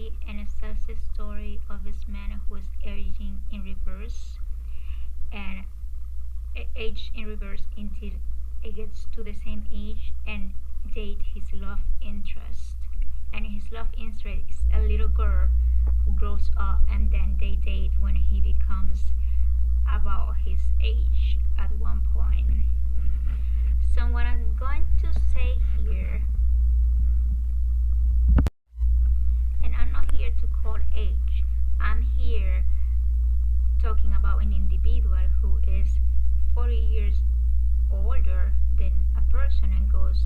story, and it tells the story of this man who is aging in reverse and age in reverse until it gets to the same age and date his love interest. And his love interest is a little girl who grows up, and then they date when he becomes about his age at one point. So what I'm going to say here, and I'm not here to call age, I'm here talking about an individual who is 40 years older than a person and goes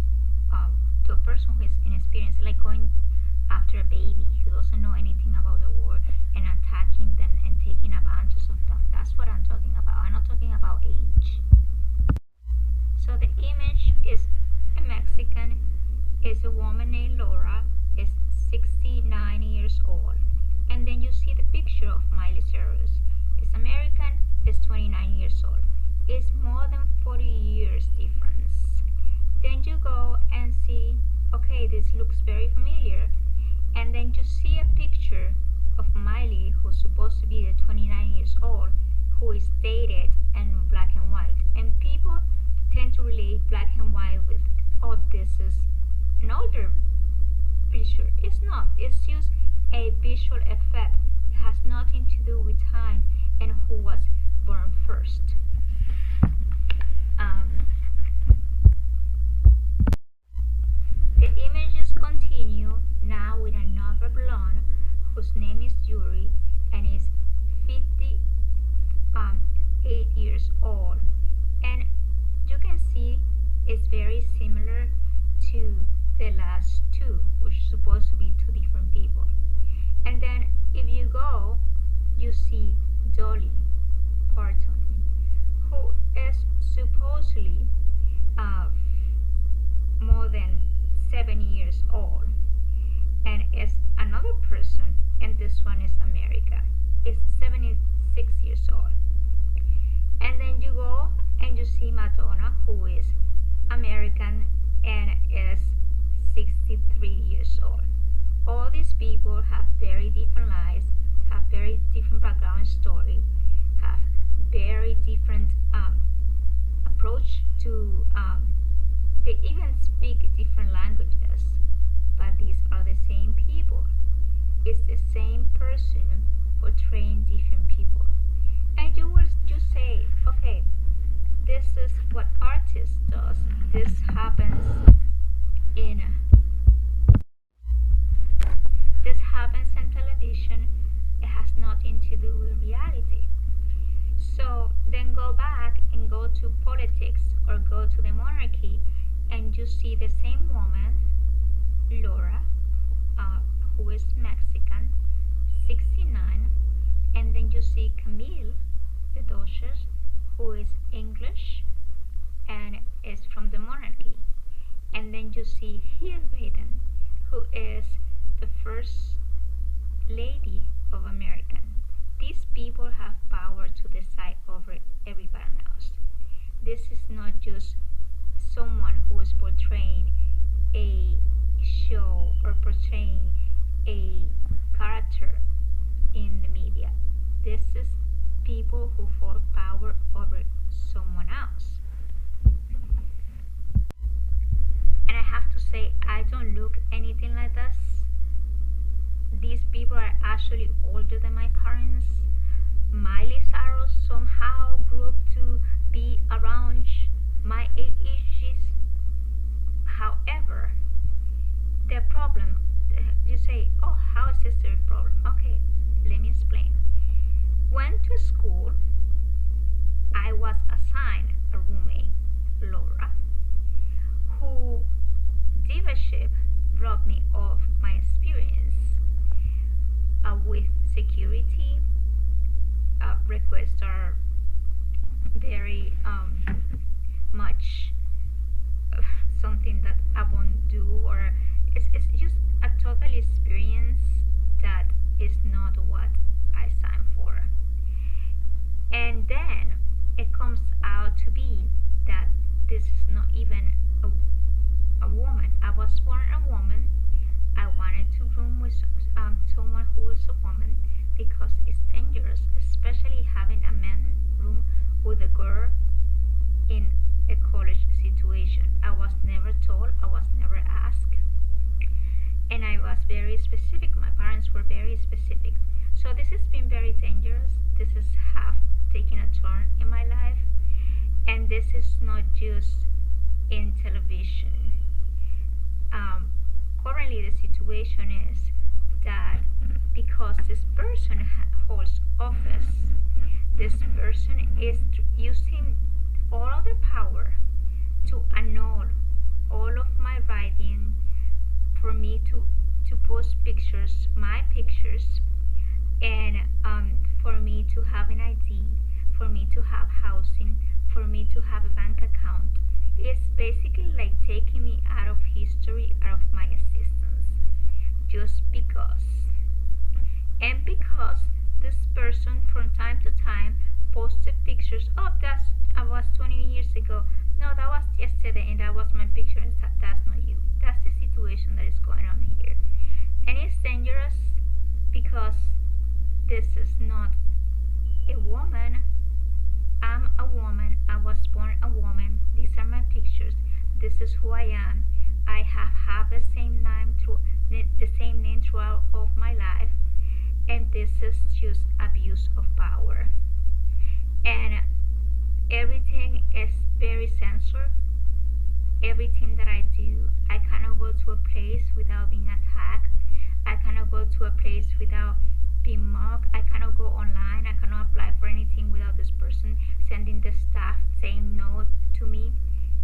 to a person who is inexperienced, like going after a baby who doesn't know anything about the war and attacking them and taking advantage of them. That's what I'm talking about. I'm not talking about age. So the image is a Mexican, is a woman named Laura, is 69 years old. And then you see the picture of Miley Cyrus. Is American, is 29 years old. It's more than 40 years difference. Then you go and see, okay, this looks very familiar. And then you see a picture of Miley, who's supposed to be the 29 years old, who is dated and black and white. And people tend to relate black and white with, oh, this is an older picture. It's not. It's just a visual effect. It has nothing to do with time and who was born first. The images continue now with another blonde whose name is Yuri and is 58 years old. And you can see it's very similar to the last two, which is supposed to be two different people. And then if you go, you see Dolly Parton, who is supposedly more than 70 years old, and is another person, and this one is America, is 76 years old. And then you go and you see Madonna, who is American and is 63 years old. All these people have very different lives, have very different background story, have very different approach to they even speak different languages, but these are the same people. It's the same person portraying different people. And you will just say, okay, this is what artist does. This happens in television. It has nothing to do with reality. So then go back and go to politics or go to the monarchy, and you see the same woman, Laura, who is Mexican, 69, and then you see Camille, the Duchess, who is English and is from the monarchy. And then you see Hildebrand, who is the first lady of America. These people have power to decide over everybody else. This is not just someone who is portraying a show or portraying a character in the media. This is people who hold power over someone else. And I have to say, I don't look anything like this. These people are actually older than my parents. Miley Cyrus somehow grew up to be around my ages. However, the problem, you say, oh, how is this their problem? Okay, let me explain. Went to school, I was assigned a roommate, Laura, who diva-ship brought me off my experience with security. Requests are very much something that I won't do, or it's just a total experience that is not what I signed for. And then it comes out to be that this is not even a woman. I was born a woman, I wanted to room with someone who is a woman because it's dangerous, especially having a man room with a girl in a college situation. I was never told, I was never asked, and I was very specific. My parents were very specific. So this has been very dangerous. This has have taken a turn in my life, and this is not just in television. Um, Currently, the situation is that because this person holds office, this person is using all of their power to annul all of my writing, for me to post pictures, my pictures, and for me to have an ID, for me to have housing, for me to have a bank account. It's basically like taking me out of history, out of my existence, just because. And because this person from time to time posted pictures, oh, I was 20 years ago. No, that was yesterday, and that was my picture, and that's not you. That's the situation that is going on here. And it's dangerous because this is not a woman. I'm a woman. I was born a woman. These are my pictures. This is who I am. I have had the same name throughout of my life, and this is just abuse of power. And everything is very censored. Everything that I do, I cannot go to a place without being attacked. I cannot go to a place without being mocked. I cannot go online. I cannot apply for anything without this person sending the staff saying no to me.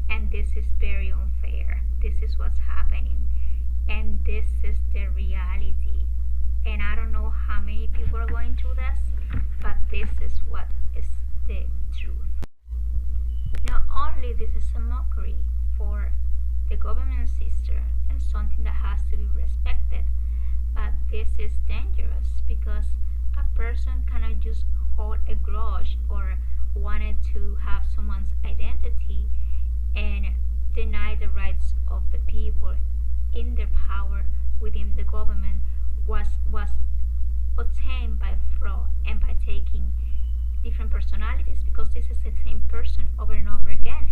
And this is very unfair. This is what's happening. And this is the reality. And I don't know how many people are going through this, but this is what is the truth. Not only this is a mockery for the government system and something that has to be respected, but this is dangerous because a person cannot just hold a grudge or wanted to have someone's identity and deny the rights of the people in their power within the government was obtained by fraud and by taking different personalities, because this is the same person over and over again.